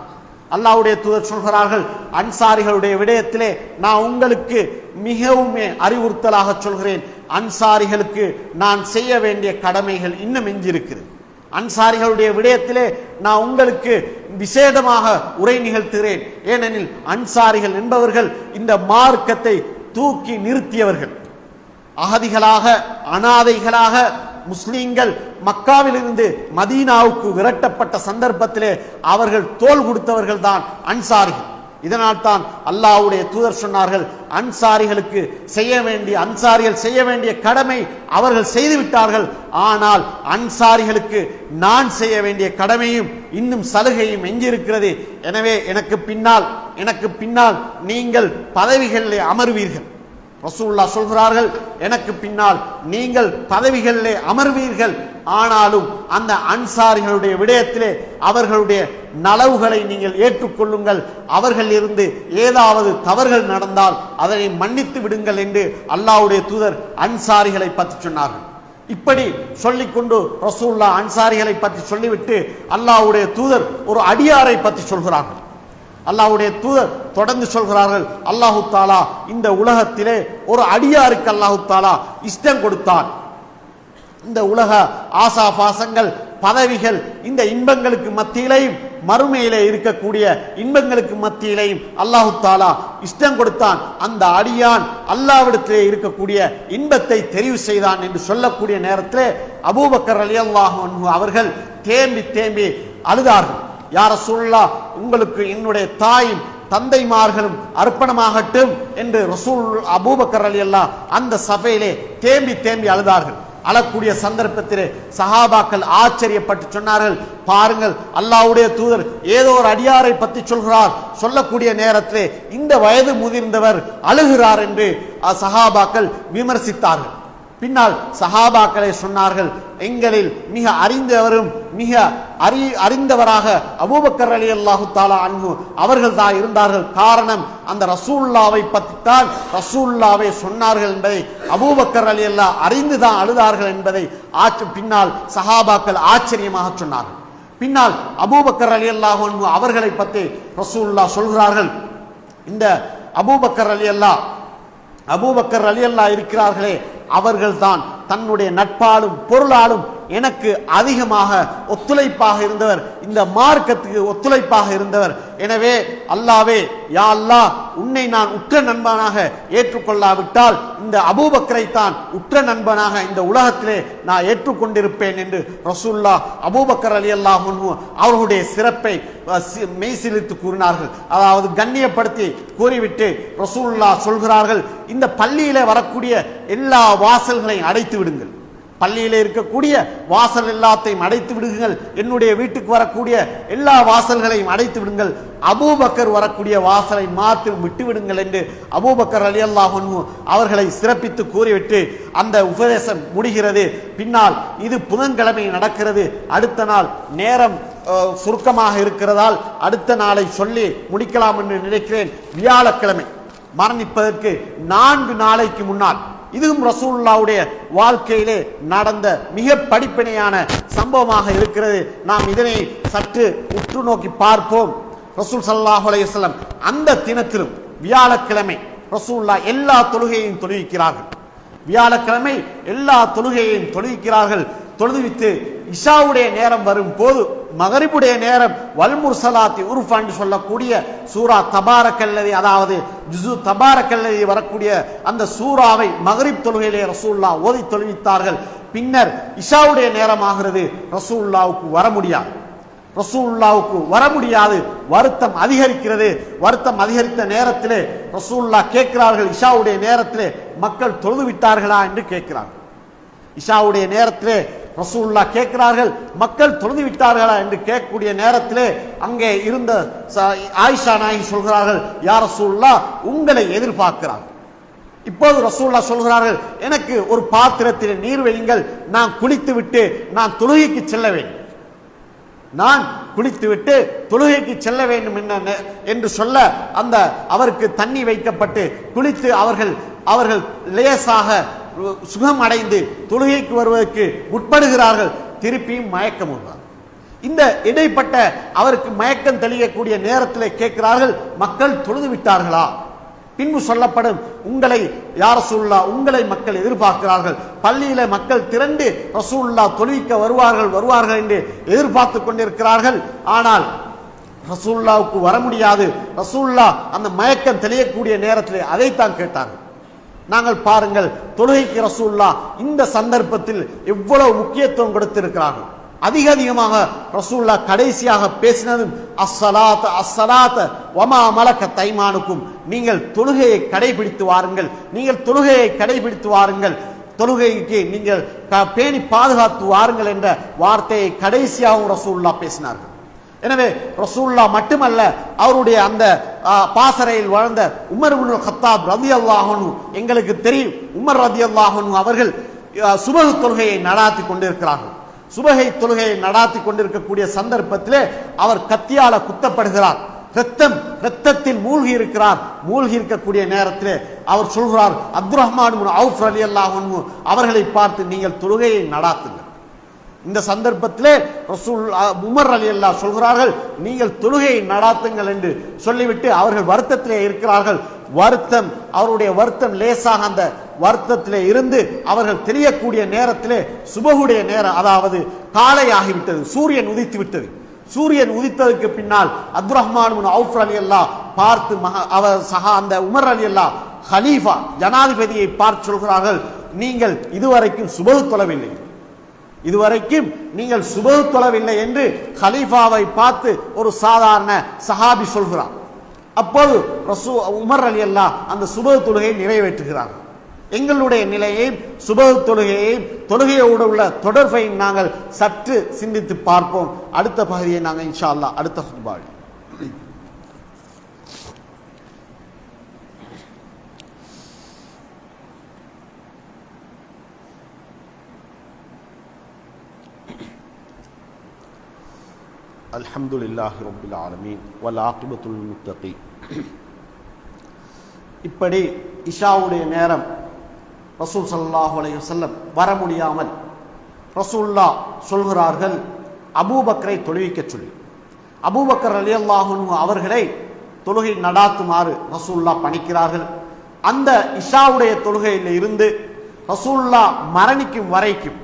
அல்லாஹ்வுடைய தூதர் சொல்கிறார்கள், அன்சாரிகளுடைய விடயத்திலே நான் உங்களுக்கு மிகவும் அறிவுறுத்தலாக சொல்கிறேன், அன்சாரிகளுக்கு நான் செய்ய வேண்டிய கடமைகள் இன்னும் எஞ்சிருக்கிறது. அன்சாரிகளுடைய விடயத்திலே நான் உங்களுக்கு விசேடமாக உரை நிகழ்த்துகிறேன். ஏனெனில் அன்சாரிகள் என்பவர்கள் இந்த மார்க்கத்தை தூக்கி நிறுத்தியவர்கள். அகதிகளாக, அனாதைகளாக முஸ்லிம்கள் மக்காவிலிருந்து மதீனாவுக்கு விரட்டப்பட்ட சந்தர்ப்பத்திலே அவர்கள் தோள் கொடுத்தவர்கள் தான் அன்சாரிகள். இதனால் தான் அல்லாஹ்வுடைய தூதர் சொன்னார்கள், அன்சாரிகள் செய்ய வேண்டிய கடமை அவர்கள் செய்துவிட்டார்கள், ஆனால் அன்சாரிகளுக்கு நான் செய்ய வேண்டிய கடமையும் இன்னும் சலுகையும் எஞ்சிருக்கிறது. எனவே எனக்கு பின்னால் நீங்கள் பதவிகளிலே அமர்வீர்கள். ரசூலுல்லாஹ் சொல்கிறார்கள், எனக்கு பின்னால் நீங்கள் பதவிகளிலே அமர்வீர்கள், ஆனாலும் அந்த அன்சாரிகளுடைய விடயத்திலே அவர்களுடைய நலவுகளை நீங்கள் ஏற்றுக்கொள்ளுங்கள், அவர்கள் இருந்து ஏதாவது தவறுகள் நடந்தால் அதனை மன்னித்து விடுங்கள் என்று அல்லாஹ்வுடைய தூதர் அன்சாரிகளை பற்றி சொன்னார்கள். இப்படி சொல்லிக்கொண்டு ரசூலுல்லாஹ் அன்சாரிகளை பற்றி சொல்லிவிட்டு அல்லாஹ்வுடைய தூதர் ஒரு அடியாரை பற்றி சொல்கிறார்கள். அல்லாஹ்வுடைய தூதர் தொடர்ந்து சொல்கிறார்கள், அல்லாஹு தாலா இந்த உலகத்திலே ஒரு அடியாருக்கு அல்லாஹு தாலா இஷ்டம் கொடுத்தான். இந்த உலக ஆசா பாசங்கள், பதவிகள், இந்த இன்பங்களுக்கு மத்தியிலையும் மறுமையிலே இருக்கக்கூடிய இன்பங்களுக்கு மத்தியிலையும் அல்லாஹு தாலா இஷ்டம் கொடுத்தான். அந்த அடியான் அல்லாஹ்விடத்திலே இருக்கக்கூடிய இன்பத்தை தெரிவு செய்தான் என்று சொல்லக்கூடிய நேரத்திலே அபூபக்கர் ரலியல்லாஹு அன்ஹு அவர்கள் தேம்பி அழுதார்கள். யா ரசூலுல்லாஹ், உங்களுக்கு என்னுடைய தாயும் தந்தைமார்களும் அர்ப்பணமாகட்டும் என்று அபூபக்கர் ரலியல்லாஹு அந்த சபையிலே தேம்பி அழுதார்கள். அழக்கூடிய சந்தர்ப்பத்திலே சஹாபாக்கள் ஆச்சரியப்பட்டு சொன்னார்கள், பாருங்கள், அல்லாஹ்வுடைய தூதர் ஏதோ ஒரு அடியாரை பற்றி சொல்கிறார், சொல்லக்கூடிய நேரத்திலே இந்த வயது முதிர்ந்தவர் அழுகிறார் என்று சஹாபாக்கள் விமர்சித்தார்கள். பின்னால் சஹாபாக்களை சொன்னார்கள், எங்களில் மிக அறிந்தவரும் மிக அறிந்தவராக அபூபக்கர் ரலியல்லாஹு தஆலா அன்ஹு அவர்கள் தான் இருந்தார்கள். காரணம், அந்த ரசூலுல்லாவை பற்றித்தான் ரசூலுல்லாவை சொன்னார்கள் என்பதை அபூபக்கர் ரலியல்லாஹு அறிந்துதான் அழுதார்கள் என்பதை பின்னால் சஹாபாக்கள் ஆச்சரியமாக சொன்னார்கள். பின்னால் அபூபக்கர் ரலியல்லாஹு அன்ஹு அவர்களை பற்றி ரசூலுல்லாஹ் சொல்கிறார்கள், இந்த அபூபக்கர் ரலியல்லாஹு இருக்கிறார்களே, அவர்கள்தான் தன்னுடைய நட்பாலும் பொருளாலும் எனக்கு அதிகமாக ஒத்துழைப்பாக இருந்தவர், இந்த மார்க்கத்துக்கு ஒத்துழைப்பாக இருந்தவர். எனவே அல்லாவே, யா அல்லாஹ், உன்னை நான் உற்ற நண்பனாக ஏற்றுக்கொள்ளாவிட்டால் இந்த அபூபக்கரை தான் உற்ற நண்பனாக இந்த உலகத்திலே நான் ஏற்றுக்கொண்டிருப்பேன் என்று ரசூலுல்லாஹ் அபூபக்கர் ரலியல்லாஹு அன்ஹு அவர்களுடைய சிறப்பை மெய்சிலித்து கூறினார்கள். அதாவது கண்ணியப்படுத்தி கூறிவிட்டு ரசூலுல்லாஹ் சொல்கிறார்கள், இந்த பள்ளியிலே வரக்கூடிய எல்லா வாசல்களையும் அடைத்து விடுங்கள், பள்ளியிலே இருக்கக்கூடிய வாசல் எல்லாத்தையும் அடைத்து விடுங்கள், என்னுடைய வீட்டுக்கு வரக்கூடிய எல்லா வாசல்களையும் அடைத்து விடுங்கள், அபூபக்கர் வரக்கூடிய வாசலை மாத்திரம் விட்டு விடுங்கள் என்று அபூபக்கர் ரலியல்லாஹு அன்ஹு அவர்களை சிறப்பித்து கூறிவிட்டு அந்த உபதேசம் முடிகிறது. பின்னால் இது புதன்கிழமை நடக்கிறது. அடுத்த நாள் நேரம் சுருக்கமாக இருக்கிறதால் அடுத்த நாளை சொல்லி முடிக்கலாம் என்று நினைக்கிறேன். மரணிப்பதற்கு 4 நாளைக்கு முன்னால். இதுவும் ரசூலுல்லாஹ்வுடைய வாழ்க்கையிலே நடந்த மிக படிப்பினையான சம்பவமாக இருக்கிறது. நாம் இதனை சற்று உற்று நோக்கி பார்ப்போம். ரசூல் ஸல்லல்லாஹு அலைஹி வஸல்லம் அந்த தினத்திலும் வியாழக்கிழமை ரசூலுல்லாஹ் எல்லா தொழுகையையும் தொழுவிக்கிறார்கள். வியாழக்கிழமை எல்லா தொழுகையையும் தொழுவிக்கிறார்கள். தொழுதுவித்து இஷாவுடைய நேரம் வரும் போது மகரிபுடைய நேரம் வல்முர்சலாத்தி உர்ஃபா என்று சொல்லக்கூடிய சூரா தபாரக்கல்லதி, அதாவது ஜுஸு தபாரக்கல்லதி வரக்கூடிய அந்த சூராவை மகரிப் தொழுகையிலே ரசூலுல்லாஹ் ஓதி தொழுவித்தார்கள். பின்னர் இஷாவுடைய நேரமாகிறது. ரசூலுல்லாஹ்வுக்கு வர முடியாது. வருத்தம் அதிகரிக்கிறது. வருத்தம் அதிகரித்த நேரத்திலே ரசூலுல்லாஹ் கேட்கிறார்கள், இஷாவுடைய நேரத்திலே மக்கள் தொழுது விட்டார்களா என்று கேட்கிறார்கள். இஷாவுடைய நேரத்திலே ரசூலுல்லாஹ் கேட்கிறார்கள், மக்கள் தொழுது விட்டார்களா என்று கேட்கக்கூடிய நேரத்திலே அங்கே இருந்த ஆயிஷா நாயகி சொல்கிறார்கள், யா ரசூலுல்லாஹ் உங்களை எதிர்பார்க்கிறார்கள். இப்போது ரசூலுல்லாஹ் சொல்கிறார்கள், எனக்கு ஒரு பாத்திரத்திலே நீர் வையுங்கள், நான் குளித்து விட்டு நான் தொழுகைக்கு செல்ல வேண்டும். நான் குளித்துவிட்டு தொழுகைக்கு செல்ல வேண்டும் என்று சொல்ல அந்த அவருக்கு தண்ணி வைக்கப்பட்டு குளித்து அவர்கள் லேசாக சுகம் அடைந்து தொழுகைக்கு வருவதற்கு முற்படுகிறார்கள். திருப்பியும் மயக்கம் வருவார். இந்த இடைப்பட்ட அவருக்கு மயக்கம் தெளியக்கூடிய நேரத்தில் கேட்கிறார்கள், மக்கள் தொழுது விட்டார்களா? பின்பு சொல்லப்படும், உங்களை யா ரசூலுல்லாஹ் உங்களை மக்கள் எதிர்பார்க்கிறார்கள். பள்ளியில மக்கள் திரண்டு ரசூலுல்லாஹ் தொழுவிக்க வருவார்கள் என்று எதிர்பார்த்து கொண்டிருக்கிறார்கள். ஆனால் ரசூலுல்லாஹ்வுக்கு வர முடியாது. ரசூலுல்லாஹ் அந்த மயக்கம் தெளியக்கூடிய நேரத்தில் அதைத்தான் கேட்டார்கள். நாங்கள் பாருங்கள், தொழுகைக்கு ரசூலுல்லாஹ் இந்த சந்தர்ப்பத்தில் எவ்வளவு முக்கியத்துவம் கொடுத்திருக்கிறார்கள். அதிகமாக ரசூலுல்லாஹ் கடைசியாக பேசினதும் அஸ்ஸலாத் அஸ்ஸலாத் வமா மலக்கத் ஐமானுக்கும், நீங்கள் தொழுகையை கடைபிடித்து வாருங்கள், நீங்கள் தொழுகையை கடைபிடித்து வாருங்கள், தொழுகைக்கு நீங்கள் பேணி பாதுகாத்து வாருங்கள் என்ற வார்த்தையை கடைசியாகவும் ரசூலுல்லாஹ் பேசினார்கள். எனவே ரசூலுல்லாஹ் மட்டுமல்ல, அவருடைய அந்த பாசறையில் வாழ்ந்த உமர் இப்னு கத்தாப் ரலியல்லாஹு அன்ஹு, எங்களுக்கு தெரியும் உமர் ரலியல்லாஹு அன்ஹு அவர்கள் சுபஹ் தொழுகையை நடாத்தி கொண்டிருக்கிறார்கள். சுபஹை தொழுகையை நடாத்தி கொண்டிருக்கக்கூடிய சந்தர்ப்பத்திலே அவர் கத்தியால குத்தப்படுகிறார். ரத்தத்தில் மூழ்கி இருக்கிறார். மூழ்கி இருக்கக்கூடிய நேரத்திலே அவர் சொல்கிறார், அப்துர் ரஹ்மான் இப்னு அவுஃப் ரலியல்லாஹு அன்ஹு அவர்களை பார்த்து, நீங்கள் தொழுகையை நடாத்துங்கள். இந்த சந்தர்ப்பத்திலே உமர் ரலியல்லாஹு சொல்கிறார்கள், நீங்கள் தொழுகையை நடாத்துங்கள் என்று சொல்லிவிட்டு அவர்கள் வருத்தத்திலே இருக்கிறார்கள். அவருடைய வருத்தம் லேசாக அந்த வருத்தத்திலே இருந்து அவர்கள் தெரியக்கூடிய நேரத்திலே சுபஹுடைய நேரம், அதாவது காலை ஆகிவிட்டது, சூரியன் உதித்து விட்டது. சூரியன் உதித்ததுக்கு பின்னால் அப்துர் ரஹ்மான் இப்னு அவுஃப் ரலியல்லாஹு பார்த்து அந்த உமர் ரலியல்லாஹு ஹலீஃபா ஜனாதிபதியை பார்த்து சொல்கிறார்கள், நீங்கள் இதுவரைக்கும் சுபஹ் தொழவில்லை, இதுவரைக்கும் நீங்கள் சுபஹ் தொழவில்லை என்று ஹலீஃபாவை பார்த்து ஒரு சாதாரண சஹாபி சொல்கிறார். அப்போது உமர் ரலியல்லாஹு அந்த சுபஹ் தொழுகையை நிறைவேற்றுகிறார். எங்களுடைய நிலையையும் சுபஹ் தொழுகையையும் தொழுகையோடு உள்ள தொடர்பையும் நாங்கள் சற்று சிந்தித்து பார்ப்போம். அடுத்த பகுதியை நாங்கள் இன்ஷா அல்லாஹ் அடுத்த ஹுத்பாவில். அல்ஹம்துலில்லாஹி ரப்பில் ஆலமீன் வல் ஆகிபத்துல் முத்தகீன். இப்படி இஷாவுடைய நேரம் ரசூல் ஸல்லல்லாஹு அலைஹி வஸல்லம் வர முடியாமல் ரசூலுல்லாஹ் சொல்கிறார்கள், அபூபக்கரை தொழுவிக்க சொல்லி. அபூபக்கர் ரலியல்லாஹு அன்ஹு அவர்களை தொழுகை நடாத்துமாறு ரசூலுல்லாஹ் பணிக்கிறார்கள். அந்த இஷாவுடைய தொழுகையில் இருந்து ரசூலுல்லாஹ் மரணிக்கும் வரைக்கும்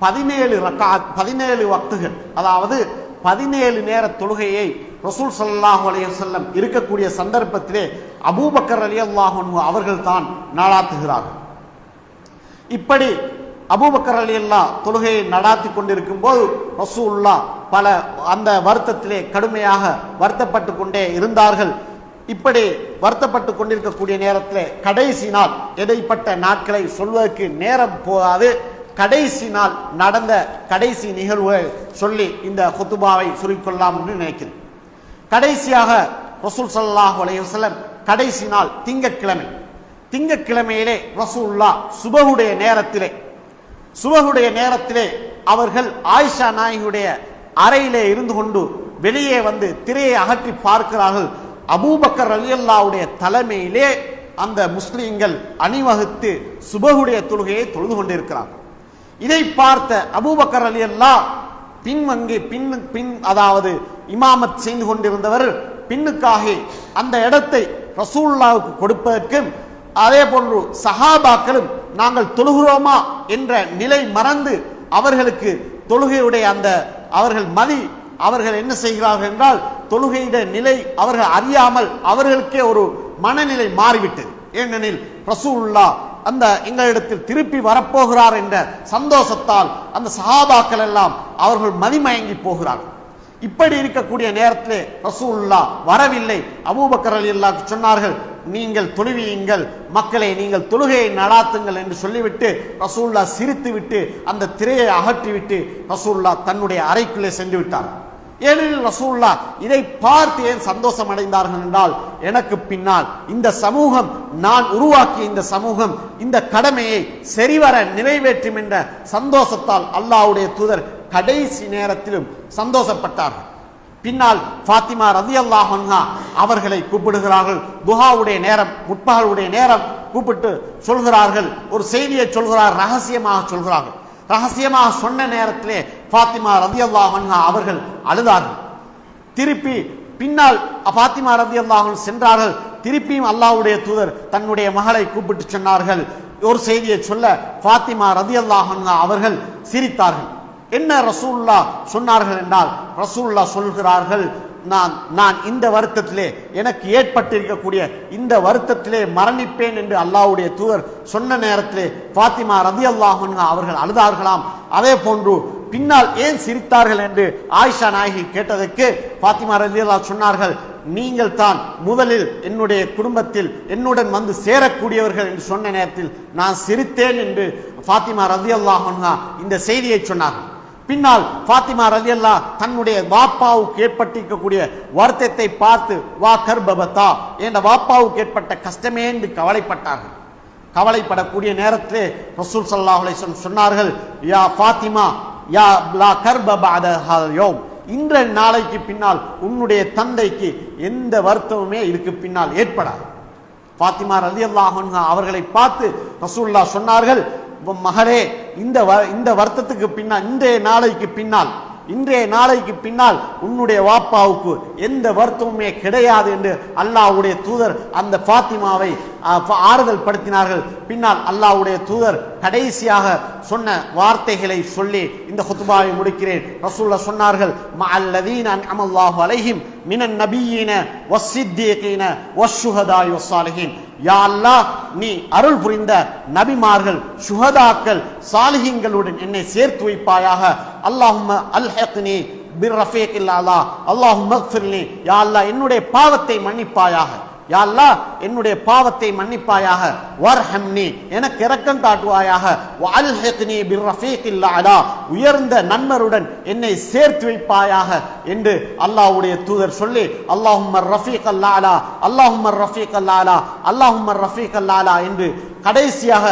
17 வக்துகள், அதாவது 17 நேர தொழுகையை ரசூல் ஸல்லல்லாஹு அலைஹி வஸல்லம் இருக்கக்கூடிய சந்தர்ப்பத்திலே அபூபக்கர் ரலியல்லாஹு அன்ஹு அவர்கள் தான் நடாத்துகிறார்கள். இப்படி அபூபக்கர் ரலியல்லாஹு தொழுகையை நடாத்தி கொண்டிருக்கும் போது ரசூலுல்லாஹ் அந்த வருத்தத்திலே கடுமையாக வருத்தப்பட்டு கொண்டே இருந்தார்கள். இப்படி வருத்தப்பட்டு கொண்டிருக்கக்கூடிய நேரத்தில் கடைசி நாள், இடைப்பட்ட நாட்களை சொல்வதற்கு நேரம் போகாது, கடைசி நாள் நடந்த கடைசி நிகழ்வை சொல்லி இந்த ஹுத்பாவை சுருக்கிக்கொள்ளலாம் என்று நினைக்கிறேன். கடைசியாக ரசூல் ஸல்லல்லாஹு அலைஹி வஸல்லம் கடைசி நாள் திங்கட்கிழமையிலே ரசூலுல்லாஹ் சுபஹுடைய நேரத்திலே அவர்கள் ஆயிஷா நாயகியுடைய அறையிலே இருந்து கொண்டு வெளியே வந்து திரையை அகற்றி பார்க்கிறார்கள். அபூபக்கர் ரலியல்லாஹுடைய தலைமையிலே அந்த முஸ்லிம்கள் அணிவகுத்து சுபஹுடைய தொழுகையை தொழுது கொண்டிருக்கிறார்கள். இதை பார்த்த அபூபக்கர் ரலியல்லாஹ் பின் அதாவது இமாமத் செய்து கொண்டிருந்தவர் பின்னுக்காக அந்த இடத்தை ரசூலுல்லாஹ்வுக்கு கொடுப்பதற்கும் அதே போன்று சஹாபாக்களும் நாங்கள் தொழுகிறோமா என்ற நிலை மறந்து அவர்களுக்கு தொழுகையுடைய அந்த அவர்கள் என்ன செய்கிறார்கள் என்றால் தொழுகையுடைய நிலை அவர்கள் அறியாமல் அவர்களுக்கே ஒரு மனநிலை மாறிவிட்டது. ஏனெனில் ரசூலுல்லாஹ் அந்த எங்களிடத்தில் திருப்பி வரப்போகிறார் என்ற சந்தோஷத்தால் அந்த சஹாபாக்கள் எல்லாம் அவர்கள் மதிமயங்கி போகிறார்கள். இப்படி இருக்கக்கூடிய நேரத்திலே ரசூலுல்லாஹ் வரவில்லை. அபூபக்கர் ரலியல்லாஹு சொன்னார்கள், நீங்கள் தொழுவியுங்கள் மக்களை, நீங்கள் தொழுகையை நடாத்துங்கள் என்று சொல்லிவிட்டு ரசூலுல்லாஹ் சிரித்துவிட்டு அந்த திரையை அகற்றிவிட்டு ரசூலுல்லாஹ் தன்னுடைய அறைக்குள்ளே சென்று விட்டார். ஏனெனில் ரசூலுல்லாஹ் இதை பார்த்து ஏன் சந்தோஷம் அடைந்தார்கள் என்றால், எனக்கு பின்னால் இந்த சமூகம், நான் உருவாக்கிய இந்த சமூகம் இந்த கடமையை சரிவர நிறைவேற்றும் என்ற சந்தோஷத்தால் அல்லாஹ்வுடைய தூதர் கடைசி நேரத்திலும் சந்தோஷப்பட்டார்கள். பின்னால் ஃபாத்திமா ரலியல்லாஹு அன்ஹா அவர்களை கூப்பிடுகிறார்கள். துஹாவுடைய நேரம், முற்பகலுடைய நேரம் கூப்பிட்டு சொல்கிறார்கள், ஒரு செய்தியை சொல்கிறார், ரகசியமாக சொல்கிறார்கள். ரகசியமாக சொன்ன நேரத்திலே ஃபாத்திமா ரலியல்லாஹு அன்ஹா அவர்கள் அழுதார்கள். திருப்பி பின்னால் ஃபாத்திமா ரலியல்லாஹு அன்ஹா சென்றார்கள். திருப்பியும் அல்லாஹ்வுடைய தூதர் தன்னுடைய மகளை கூப்பிட்டு சொன்னார்கள். ஒரு செய்தியை சொல்ல ஃபாத்திமா ரலியல்லாஹு அன்ஹா அவர்கள் சிரித்தார்கள். என்ன ரசூலுல்லாஹ் சொன்னார்கள் என்றால், ரசூலுல்லாஹ் சொல்கிறார்கள், நான் இந்த வருத்தத்திலே, எனக்கு ஏற்பட்டிருக்கக்கூடிய இந்த வருத்தத்திலே மரணிப்பேன் என்று அல்லாஹ்வுடைய தூதர் சொன்ன நேரத்திலே ஃபாத்திமா ரலியல்லாஹு அன்ஹா அவர்கள் அழுதார்களாம். அதே போன்று பின்னால் ஏன் சிரித்தார்கள் என்று ஆயிஷா நாயகி கேட்டதற்கு ஃபாத்திமா ரலியல்லாஹு சொன்னார்கள், நீங்கள் தான் முதலில் என்னுடைய குடும்பத்தில் என்னுடன் வந்து சேரக்கூடியவர்கள் என்று சொன்ன நேரத்தில் நான் சிரித்தேன் என்று ஃபாத்திமா ரலியல்லாஹு அன்ஹா இந்த செய்தியை சொன்னார்கள். பின்னால் ஃபாத்திமா ரலியல்லாஹு தன்னுடைய வாப்பாவுக்கு ஏற்பட்டிருக்கக்கூடிய வருத்தத்தை பார்த்து வா கர்பபதா என்ற வாப்பாவுக்கு ஏற்பட்ட கஷ்டமே என்று கவலைப்பட்டார்கள். கவலைப்படக்கூடிய நேரத்திலே ரசூல் ஸல்லல்லாஹு அலைஹி வஸல்லம் சொன்னார்கள், யா ஃபாத்திமா யா லா கர்ப பஅத ஹால் யௌம், இன்ற நாளைக்கு பின்னால் உன்னுடைய தந்தைக்கு எந்த வருத்தமுமே இதுக்கு பின்னால் ஏற்படாது. ஃபாத்திமா ரலியல்லாஹு அன்ஹா அவர்களை பார்த்து ரசூலுல்லாஹ் சொன்னார்கள், மகளே, இந்த வருத்தத்துக்கு பின்னால், இன்றைய நாளைக்கு பின்னால் உன்னுடைய வாப்பாவுக்கு எந்த வருத்தமுமே கிடையாது என்று அல்லாஹ்வுடைய தூதர் அந்த ஃபாத்திமாவை ஆறுதல் படுத்தினார்கள். பின்னால் அல்லாஹ்வுடைய தூதர் கடைசியாக சொன்ன வார்த்தைகளை சொல்லி இந்த குத்பாவை முடிக்கிறேன். ரசூலுல்லாஹ் சொன்னார்கள், மஅல்லதீன அன்அமல்லாஹு அலைஹிம் மினன் நபிய்யீன வஸ்ஸித்தீகீன வஷ்ஷுஹதாஇ வஸ்ஸாலிஹீன். யா அல்லாஹ், நீ அருள் புரிந்த நபிமார்கள், சுஹதாக்கள், சாலிஹீன்களுடன் என்னை சேர்த்து வைப்பாயாக. அல்லாஹும்ம அல்ஹிக்னி பிர்ரஃபீகில் அலா, அல்லாஹும்ம இக்ஃபிர்லி, யா அல்லாஹ் என்னுடைய பாவத்தை மன்னிப்பாயாக, யா அல்லாஹ் என்னுடைய பாவத்தை மன்னிப்பாயாக. வர்ஹம்னி, எனக்கு இரக்கம் காட்டுவாயாக. வஅல்ஹிக்னி பிர்ரஃபீகில் அலா, உயர்ந்த நன்மருடன் என்னை சேர்த்து வைப்பாயாக என்று அல்லாஹ்வுடைய தூதர் சொல்லி அல்லாஹும்ம ரஃபீகல் அலா, அல்லாஹும்ம ரஃபீகல் அலா, அல்லாஹும்ம ரஃபீகல் அலா என்று கடைசியாக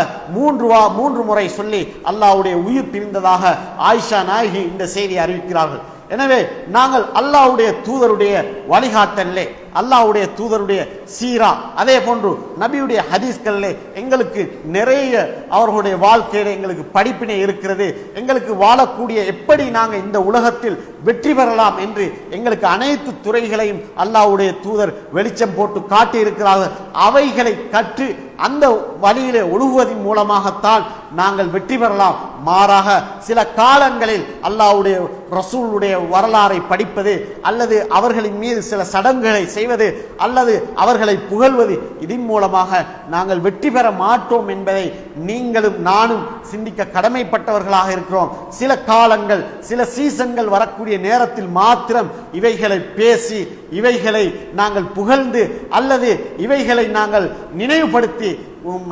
மூன்று முறை சொல்லி அல்லாஹ்வுடைய உயிர் பிரிந்ததாக ஆயிஷா நாயகி இந்த செய்தியை அறிவிக்கிறார்கள். எனவே நாங்கள் அல்லாஹ்வுடைய தூதருடைய வழிகாட்டலே, அல்லாஹ்வுடைய தூதருடைய சீரா, அதே போன்று நபியுடைய ஹதீஸ்களிலே எங்களுக்கு நிறைய அவர்களுடைய வாழ்க்கையில எங்களுக்கு படிப்பினை இருக்கிறது. எங்களுக்கு வாழக்கூடிய எப்படி நாங்கள் இந்த உலகத்தில் வெற்றி பெறலாம் என்று எங்களுக்கு அனைத்து துறைகளையும் அல்லாஹ்வுடைய தூதர் வெளிச்சம் போட்டு காட்டி இருக்கிறார்கள். அவைகளை கற்று அந்த வழியிலே ஒழுகுவதன் மூலமாகத்தான் நாங்கள் வெற்றி பெறலாம். மாறாக சில காலங்களில் அல்லாஹ்வுடைய ரசூலுடைய வரலாறை படிப்பது அல்லது அவர்களின் மீது சில சடங்குகளை செய்வது அல்லது அவர்களை புகழ்வது, இதன் மூலமாக நாங்கள் வெற்றி பெற மாட்டோம் என்பதை நீங்களும் நானும் சிந்திக்க கடமைப்பட்டவர்களாக இருக்கிறோம். சில காலங்கள், சில சீசன்கள் வரக்கூடிய நேரத்தில் மாத்திரம் இவைகளை பேசி, இவைகளை நாங்கள் புகழ்ந்து அல்லது இவைகளை நாங்கள் நினைவுபடுத்தி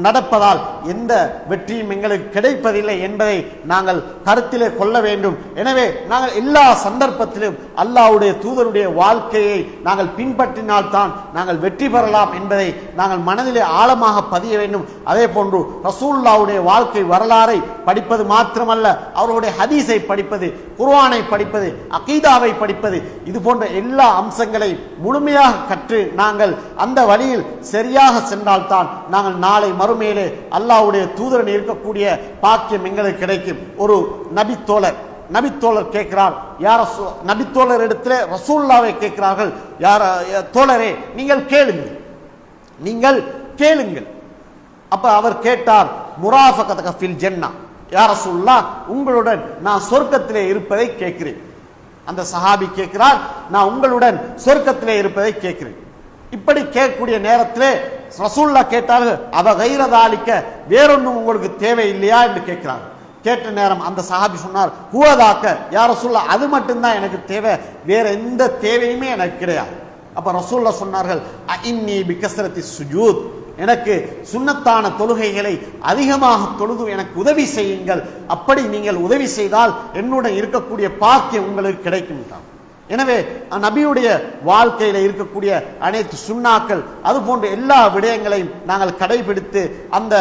நடப்பதால் எந்த வெற்றியும் எங்களுக்கு கிடைப்பதில்லை என்பதை நாங்கள் கருத்திலே கொள்ள வேண்டும். எனவே நாங்கள் எல்லா சந்தர்ப்பத்திலும் அல்லாஹ்வுடைய தூதருடைய வாழ்க்கையை நாங்கள் பின்பற்றினால்தான் நாங்கள் வெற்றி பெறலாம் என்பதை நாங்கள் மனதிலே ஆழமாக பதிய வேண்டும். அதே போன்று ரசூலுல்லாஹ்வுடைய வாழ்க்கை வரலாறை படிப்பது மாத்திரமல்ல, அவருடைய ஹதீஸை படிப்பது, குர்ஆனை படிப்பது, அகீதாவை படிப்பது, இது போன்ற எல்லா அம்சங்களை முழுமையாக கற்று நாங்கள் அந்த வழியில் சரியாக சென்றால்தான் நாங்கள் நாளை மறுமையிலே அல்லாஹ்வுடைய தூதரன் இருக்கக்கூடிய பாக்கியம் எங்களுக்கு கிடைக்கும். ஒரு நபித்தோழர் கேட்கிறார், நபித்தோழர் இடத்துல ரசூலுல்லாஹ்வை கேட்கிறார்கள், யார் தோழரே நீங்கள் கேளுங்கள். அப்ப அவர் கேட்டார், முராஃபகதக ஃபில் ஜன்னah, யா ரசூலுல்லாஹ் உங்களுடன் நான் சொர்க்கத்திலே இருப்பதை கேட்கிறேன். அந்த சஹாபி கேட்கிறார், நான் உங்களுடன் சொர்க்கத்திலே இருப்பதை கேட்கிறேன். இப்படி கேட்கக்கூடிய நேரத்திலே ரசூலுல்லாஹ் கேட்டார்கள், அவ கைரதாலிக்க வேறொன்னும் உங்களுக்கு தேவை இல்லையா என்று கேட்கிறார். கேட்ட நேரம் அந்த சஹாபி சொன்னார், ஹுவதாக்க யா ரசூலுல்லாஹ் அது மட்டும்தான் எனக்கு தேவை, வேற எந்த தேவையுமே எனக்கு கிடையாது. அப்ப ரசூலுல்லாஹ் சொன்னார்கள், இன்னி பிகஸ்ரத்தி சுஜூத், எனக்கு சுன்னத்தான தொழுகைகளை அதிகமாக தொழுது எனக்கு உதவி செய்யுங்கள். அப்படி நீங்கள் உதவி செய்தால் என்னுடன் இருக்கக்கூடிய பாக்கியம் உங்களுக்கு கிடைக்கும். எனவே நபியுடைய வாழ்க்கையில இருக்கக்கூடிய அனைத்து சுன்னாக்கள் அது போன்ற எல்லா விடயங்களையும் நாங்கள் கடைபிடித்து அந்த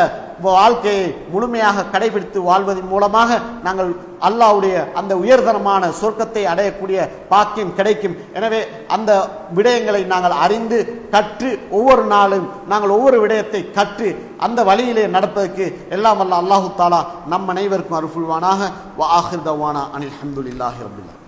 வாழ்க்கையை முழுமையாக கடைபிடித்து வாழ்வதன் மூலமாக நாங்கள் அல்லாஹ்வுடைய அந்த உயர்தரமான சொர்க்கத்தை அடையக்கூடிய பாக்கியம் கிடைக்கும். எனவே அந்த விடயங்களை நாங்கள் அறிந்து கற்று ஒவ்வொரு நாளும் நாங்கள் ஒவ்வொரு விடயத்தை கற்று அந்த வழியிலே நடப்பதற்கு எல்லாம் வல்ல அல்லாஹு தஆலா நம் அனைவருக்கும் அருள் புரிவானாக. வ ஆகிர் தவானா அனில் ஹம்துலில்லாஹி ரப்பில் ஆலமீன்.